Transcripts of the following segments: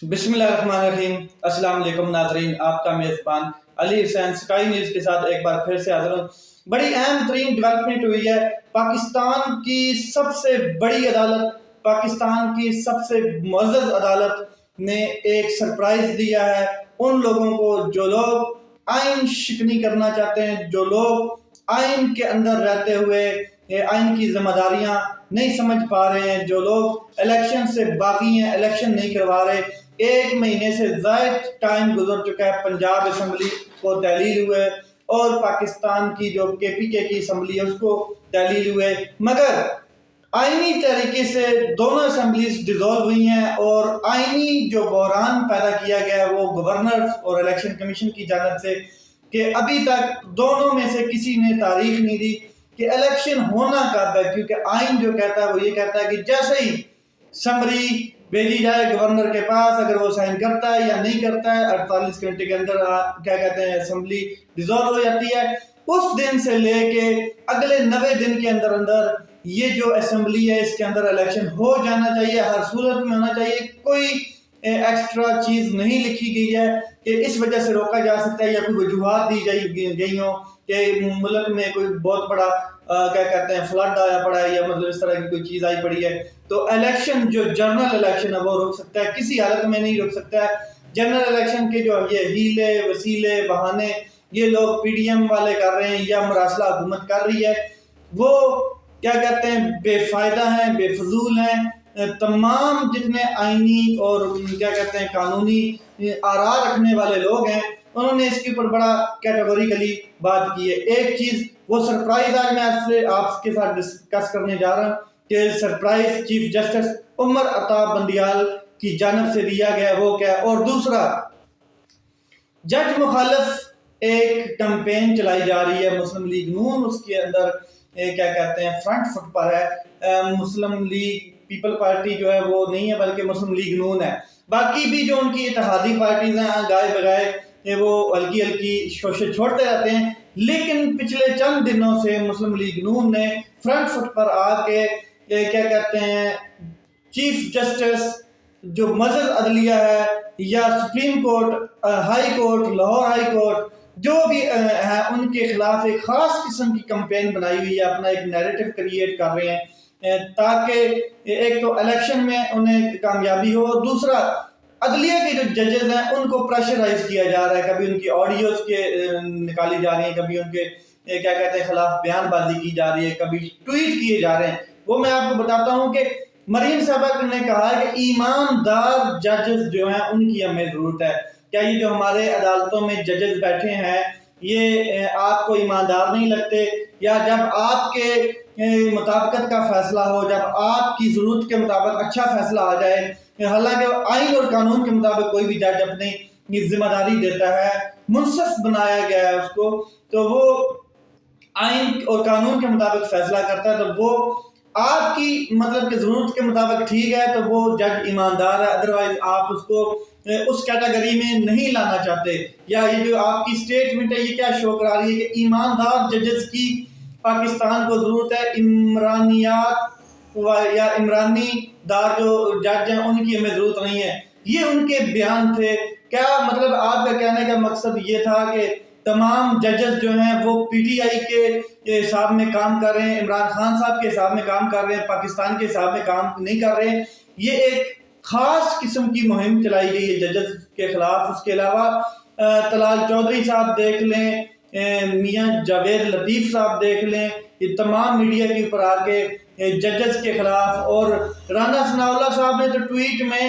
بسم اللہ الرحمن الرحیم۔ السلام علیکم ناظرین، آپ کا میزبان علی حسین سکائی نیوز کے ساتھ ایک بار پھر سے حاضر ہوں۔ بڑی اہم ترین ڈیولپمنٹ ہوئی ہے۔ پاکستان کی سب سے بڑی عدالت، پاکستان کی سب سے معزز عدالت نے ایک سرپرائز دیا ہے ان لوگوں کو جو لوگ آئین شکنی کرنا چاہتے ہیں، جو لوگ آئین کے اندر رہتے ہوئے آئین کی ذمہ داریاں نہیں سمجھ پا رہے ہیں، جو لوگ الیکشن سے باقی ہیں، الیکشن نہیں کروا رہے۔ 1 مہینے سے زائد ٹائم گزر چکا ہے، پنجاب اسمبلی کو تحلیل ہوئے اور پاکستان کی جو KPK کی اسمبلی ہے اس کو تحلیل ہوئے، مگر آئینی طریقے سے دونوں اسمبلیز ڈیزالو ہوئی ہیں اور آئینی جو بحران پیدا کیا گیا ہے وہ گورنر اور الیکشن کمیشن کی جانب سے کہ ابھی تک دونوں میں سے کسی نے تاریخ نہیں دی کہ الیکشن ہونا کب ہے، کیونکہ آئین جو کہتا ہے وہ یہ کہتا ہے کہ جیسے ہی سمری بھیجی جائے گورنر کے پاس، اگر وہ سائن کرتا ہے یا نہیں کرتا ہے 48 گھنٹے کے اندر کیا کہتے ہیں اسمبلی ڈیزالو ہو جاتی ہے۔ اس دن سے لے کے اگلے 90 دن کے اندر اندر یہ جو اسمبلی ہے اس کے اندر الیکشن ہو جانا چاہیے، ہر صورت میں ہونا چاہیے۔ کوئی ایکسٹرا چیز نہیں لکھی گئی ہے کہ اس وجہ سے روکا جا سکتا ہے یا کوئی وجوہات دی گئی ہوں کہ ملک میں کوئی بہت بڑا کیا کہتے ہیں فلڈ آیا پڑا ہے یا مطلب اس طرح کی کوئی چیز آئی پڑی ہے تو الیکشن جو جنرل الیکشن ہے وہ رک سکتا ہے، کسی حالت میں نہیں رک سکتا ہے۔ جنرل الیکشن کے جو یہ ہیلے وسیلے بہانے یہ لوگ PDM والے کر رہے ہیں یا مراسلہ حکومت کر رہی ہے، وہ کیا کہتے ہیں بے فائدہ ہیں، بے فضول ہیں۔ تمام جتنے آئینی اور کیا کہتے ہیں قانونی آراء رکھنے والے لوگ ہیں انہوں نے اس کے اوپر بڑا کیٹیگوریکلی بات کی ہے۔ ایک چیز وہ سرپرائز آج میں آپ کے ساتھ ڈسکس کرنے جا رہا ہوں کہ surprise chief justice Umar Ata Bandial کی جانب سے دیا گیا وہ کیا ہے، اور دوسرا جج مخالف ایک کمپین چلائی جا رہی ہے مسلم لیگ نون، اس کے اندر کیا کہتے ہیں فرنٹ فٹ پر ہے۔ مسلم لیگ پیپل پارٹی جو ہے وہ نہیں ہے بلکہ مسلم لیگ نون ہے۔ باقی بھی جو ان کی اتحادی پارٹیز ہیں گائے بگائے وہ ہلکی ہلکی شوشے چھوڑتے رہتے ہیں، لیکن پچھلے چند دنوں سے مسلم لیگ نون نے فرنٹ فٹ پر آ کے کیا کہتے ہیں چیف جسٹس جو معزز عدلیہ ہے یا supreme court, high court, Lahore high court جو بھی ہیں ان کے خلاف ایک خاص قسم کی کمپین بنائی ہوئی ہے، اپنا ایک نیریٹو کریٹ کر رہے ہیں تاکہ ایک تو الیکشن میں انہیں کامیابی ہو، دوسرا عدلیہ کے جو ججز ہیں ان کو پریشرائز کیا جا رہا ہے، کبھی ان کی آڈیوز کے نکالی جا رہی ہیں، کبھی ان کے کیا کہتے ہیں خلاف بیان بازی کی جا رہی ہے، کبھی ٹویٹ کیے جا رہے ہیں۔ وہ میں آپ کو بتاتا ہوں کہ مریم صاحبہ نے کہا ہے کہ ایماندار ججز جو ہیں ان کی ہمیں ضرورت ہے۔ کیا یہ جو ہمارے عدالتوں میں ججز بیٹھے ہیں یہ آپ کو ایماندار نہیں لگتے؟ یا جب آپ کے مطابقت کا فیصلہ ہو، جب آپ کی ضرورت کے مطابق اچھا فیصلہ آ جائے، حالانکہ آئین اور قانون کے مطابق کوئی بھی جج اپنی ذمہ داری دیتا ہے، منصف بنایا گیا ہے اس کو، تو وہ آئین اور قانون کے مطابق فیصلہ کرتا ہے، تو وہ آپ کی مطلب کہ ضرورت کے مطابق ٹھیک ہے تو وہ جج ایماندار ہے، ادروائز آپ اس کو اس کیٹیگری میں نہیں لانا چاہتے۔ یا یہ جو آپ کی سٹیٹمنٹ ہے یہ کیا شو کرا رہی ہے کہ ایماندار ججز کی پاکستان کو ضرورت ہے، عمرانیات یا عمرانی دار جو جج ہیں ان کی ہمیں ضرورت نہیں ہے۔ یہ ان کے بیان تھے۔ کیا مطلب آپ کا کہنے کا مقصد یہ تھا کہ تمام ججز جو ہیں وہ PTI کے حساب میں کام کر رہے ہیں، عمران خان صاحب کے حساب میں کام کر رہے ہیں، پاکستان کے حساب میں کام نہیں کر رہے ہیں؟ یہ ایک خاص قسم کی مہم چلائی گئی ہے ججز کے خلاف۔ اس کے علاوہ طلال چودھری صاحب دیکھ لیں، میاں جاوید لطیف صاحب دیکھ لیں، یہ تمام میڈیا کے اوپر آ کے ججز کے خلاف، اور رانا ثناء اللہ صاحب نے تو ٹویٹ میں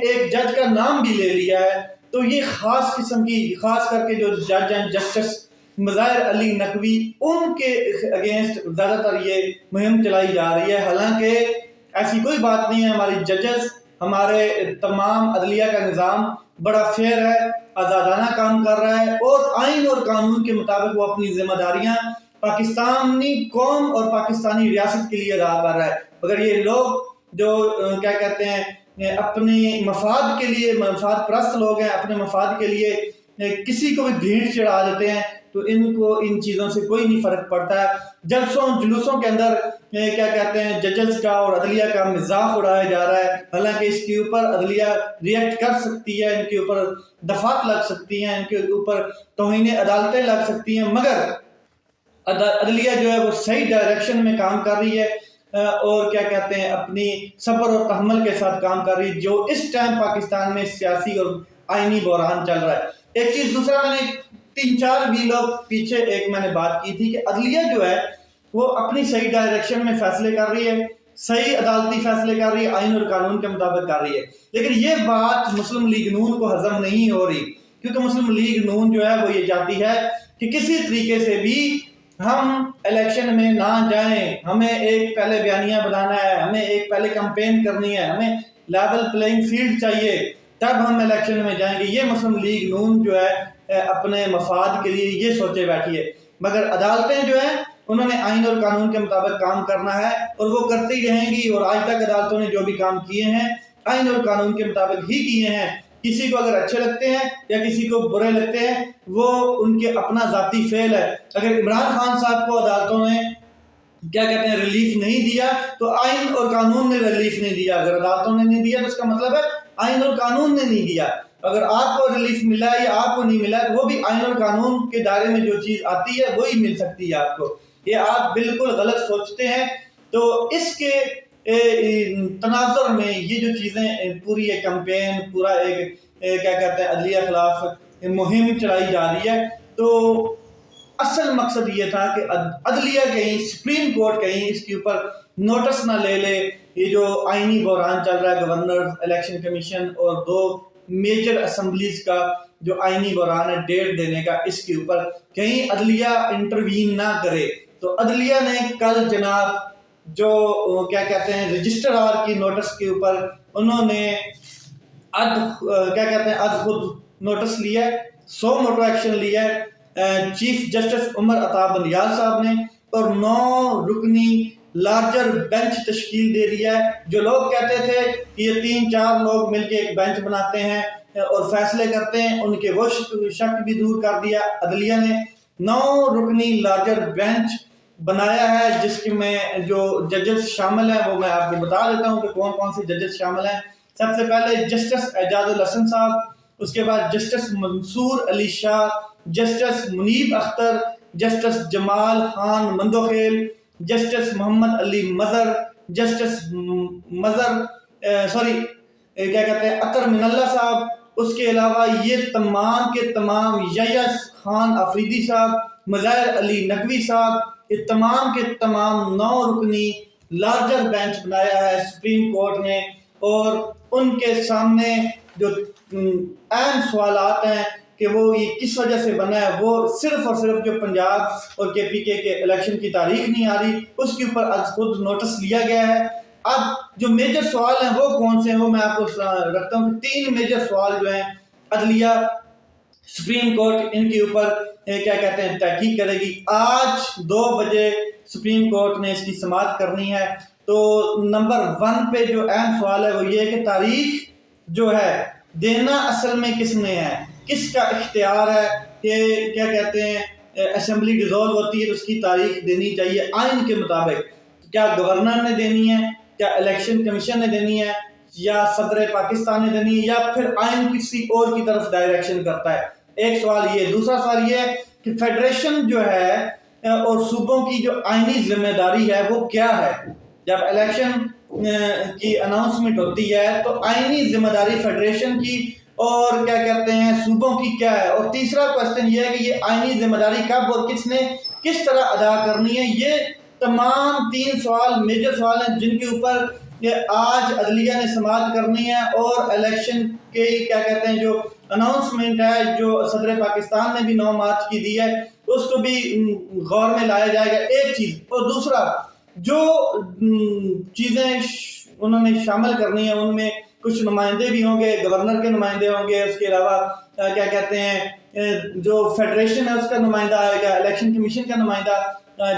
ایک جج کا نام بھی لے لیا ہے۔ تو یہ خاص قسم کی، خاص کر کے جو جج ہیں جسٹس مظاہر علی نقوی، ان کے اگینسٹ زیادہ تر یہ مہم چلائی جا رہی ہے، حالانکہ ایسی کوئی بات نہیں ہے۔ ہماری ججز، ہمارے تمام عدلیہ کا نظام بڑا فیئر ہے، آزادانہ کام کر رہا ہے اور آئین اور قانون کے مطابق وہ اپنی ذمہ داریاں پاکستانی قوم اور پاکستانی ریاست کے لیے ادا کر رہا ہے۔ مگر یہ لوگ جو کیا کہتے ہیں اپنے مفاد کے لیے، مفاد پرست لوگ ہیں، اپنے مفاد کے لیے کسی کو بھی بھیڑ چڑھا دیتے ہیں تو ان کو ان چیزوں سے کوئی نہیں فرق پڑتا ہے. جلسوں جلوسوں کے اندر کیا کہتے ہیں ججز کا اور عدلیہ کا مذاق اڑایا جا رہا ہے. حالانکہ اس کے اوپر عدلیہ ریئیکٹ کر سکتی ہے، ان کے اوپر دفعات لگ سکتی ہیں، ان کے اوپر توہین عدالتیں لگ سکتی ہیں، مگر عدلیہ جو ہے وہ صحیح ڈائریکشن میں کام کر رہی ہے اور کیا کہتے ہیں اپنی صبر اور تحمل کے ساتھ کام کر رہی ہے، جو اس ٹائم پاکستان میں سیاسی اور آئینی بحران چل رہا ہے. ایک چیز دوسرا، میں نے 3-4 ویلوگ پیچھے ایک میں نے بات کی تھی کہ عدلیہ جو ہے وہ اپنی صحیح ڈائریکشن میں فیصلے کر رہی ہے، صحیح عدالتی فیصلے کر رہی ہے، آئین اور قانون کے مطابق کر رہی ہے. لیکن یہ بات مسلم لیگ نون کو ہضم نہیں ہو رہی، کیونکہ مسلم لیگ نون جو ہے وہ یہ چاہتی ہے کہ کسی طریقے سے بھی ہم الیکشن میں نہ جائیں، ہمیں ایک پہلے بیانیہ بنانا ہے، ہمیں ایک پہلے کمپین کرنی ہے، ہمیں لیول پلینگ فیلڈ چاہیے، تب ہم الیکشن میں جائیں گے. یہ مسلم لیگ نون جو ہے اپنے مفاد کے لیے یہ سوچے بیٹھی ہے. مگر عدالتیں جو ہیں انہوں نے آئین اور قانون کے مطابق کام کرنا ہے اور وہ کرتی رہیں گی، اور آج تک عدالتوں نے جو بھی کام کیے ہیں آئین اور قانون کے مطابق ہی کیے ہیں. کسی کو اگر اچھے لگتے ہیں یا کسی کو برے لگتے ہیں وہ ان کے اپنا ذاتی فعل ہے. اگر عمران خان صاحب کو عدالتوں نے کیا کہتے ہیں ریلیف نہیں دیا تو آئین اور قانون نے ریلیف نہیں دیا. اگر عدالتوں نے نہیں دیا تو اس کا مطلب ہے آئین اور قانون نے نہیں دیا. اگر آپ کو ریلیف ملا ہے یا آپ کو نہیں ملا ہے تو وہ بھی آئین اور قانون کے دائرے میں جو چیز آتی ہے وہی مل سکتی ہے آپ کو. یہ آپ بالکل غلط سوچتے ہیں. تو اس کے تناظر میں یہ جو چیزیں پوری ایک کمپین، پورا ایک کیا کہتے ہیں عدلیہ خلاف مہم چلائی جا رہی ہے، تو اصل مقصد یہ تھا کہ عدلیہ کہیں سپریم کورٹ کہیں اس کے اوپر نوٹس نہ لے لے. یہ جو آئینی بحران چل رہا ہے، گورنر، الیکشن کمیشن اور 2 میجر اسمبلیز کا جو آئینی بحران ہے ڈیٹ دینے کا، اس کے اوپر کہیں عدلیہ انٹروین نہ کرے. تو عدلیہ نے کل جناب جو کیا کہتے ہیں رجسٹرار کی نوٹس کے اوپر انہوں نے از خود نوٹس لیا ہے، 100 موٹو ایکشن لیا ہے. چیف جسٹس عمر عطا بندیال صاحب نے اور 9 رکنی لارجر بینچ تشکیل دے دیا ہے. جو لوگ کہتے تھے کہ یہ 3-4 لوگ مل کے ایک بینچ بناتے ہیں اور فیصلے کرتے ہیں، ان کے وہ شک بھی دور کر دیا. عدلیہ نے 9 رکنی لارجر بینچ بنایا ہے جس کے میں جو ججز شامل ہیں وہ میں آپ کو بتا دیتا ہوں کہ کون کون سے ججز شامل ہیں. سب سے پہلے جسٹس اعجاز الحسن صاحب، اس کے بعد جسٹس منصور علی شاہ، جسٹس منیب اختر، جسٹس جمال خان مندوخیل، جسٹس محمد علی مظہر، جسٹس عطر من اللہ صاحب. اس کے علاوہ یہ تمام کے تمام یحییٰ خان آفریدی صاحب، مظاہر علی نقوی صاحب، یہ تمام کے تمام 9 رکنی لارجر بینچ بنایا ہے سپریم کورٹ نے. اور ان کے سامنے جو اہم سوالات ہیں کہ وہ یہ کس وجہ سے بنا ہے، وہ صرف اور صرف جو پنجاب اور KPK کے الیکشن کی تاریخ نہیں آ رہی اس کے اوپر از خود نوٹس لیا گیا ہے. اب جو میجر سوال ہیں وہ کون سے ہیں وہ میں آپ کو رکھتا ہوں کہ 3 میجر سوال جو ہیں عدلیہ سپریم کورٹ ان کے اوپر کیا کہتے ہیں تحقیق کرے گی. آج 2 بجے سپریم کورٹ نے اس کی سماعت کرنی ہے. تو نمبر 1 پہ جو اہم سوال ہے وہ یہ ہے کہ تاریخ جو ہے دینا اصل میں کس نے ہے، کس کا اختیار ہے کہ کیا کہتے ہیں اسمبلی ڈیزولو ہوتی ہے تو اس کی تاریخ دینی چاہیے آئین کے مطابق. کیا گورنر نے دینی ہے، کیا الیکشن کمیشن نے دینی ہے، یا صدر پاکستان نے دینی ہے، یا پھر آئین کسی اور کی طرف ڈائریکشن کرتا ہے. ایک سوال یہ. دوسرا سوال یہ ہے کہ فیڈریشن جو ہے اور صوبوں کی جو آئینی ذمہ داری ہے وہ کیا ہے. جب الیکشن کی اناؤنسمنٹ ہوتی ہے تو آئینی ذمہ داری فیڈریشن کی اور کیا کہتے ہیں صوبوں کی کیا ہے. اور تیسرا کوسچن یہ ہے کہ یہ آئینی ذمہ داری کب اور کس نے کس طرح ادا کرنی ہے. یہ تمام 3 سوال میجر سوال ہیں جن کے اوپر آج عدلیہ نے سماعت کرنی ہے. اور الیکشن کے کیا کہتے ہیں جو اناؤنسمنٹ ہے جو صدر پاکستان نے بھی 9 مارچ کی دی ہے اس کو بھی غور میں لایا جائے گا. ایک چیز. اور دوسرا جو چیزیں انہوں نے شامل کرنی ہے ان میں کچھ نمائندے بھی ہوں گے، گورنر کے نمائندے ہوں گے، اس کے علاوہ کیا کہتے ہیں جو فیڈریشن ہے اس کا نمائندہ آئے گا، الیکشن کمیشن کا نمائندہ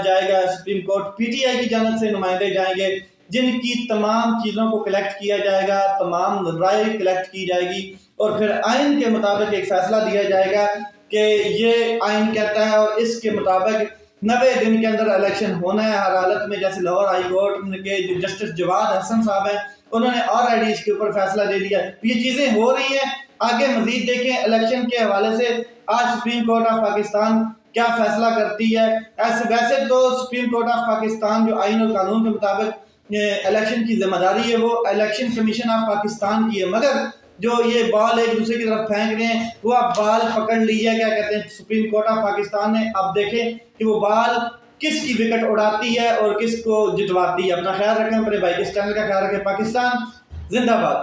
جائے گا، سپریم کورٹ PTI کی جانب سے نمائندے جائیں گے. جن کی تمام چیزوں کو کلیکٹ کیا جائے گا، تمام رائے کلیکٹ کی جائے گی، اور پھر آئین کے مطابق ایک فیصلہ دیا جائے گا کہ یہ آئین کہتا ہے، اور اس کے مطابق 90 دن کے اندر الیکشن ہونا ہے ہر حالت میں۔ جیسے لاہور ہائی کورٹ کے جو جسٹس جواد حسن صاحب ہیں، انہوں نے آلریڈی اس کے اوپر فیصلہ دے دیا۔ یہ چیزیں ہو رہی ہیں، آگے مزید دیکھیں الیکشن کے حوالے سے آج سپریم کورٹ آف پاکستان کیا فیصلہ کرتی ہے۔ ویسے تو سپریم کورٹ آف پاکستان جو آئین اور قانون کے مطابق الیکشن کی ذمہ داری ہے وہ الیکشن کمیشن آف پاکستان کی ہے، مگر جو یہ بال ایک دوسرے کی طرف پھینک رہے ہیں وہ اب بال پکڑ لی ہے، کیا کہتے ہیں، سپریم کورٹ آف پاکستان نے۔ اب دیکھیں کہ وہ بال کس کی وکٹ اڑاتی ہے اور کس کو جتواتی ہے۔ اپنا خیال رکھیں، اپنے بھائی کے چینل کا خیال رکھیں۔ پاکستان زندہ باد۔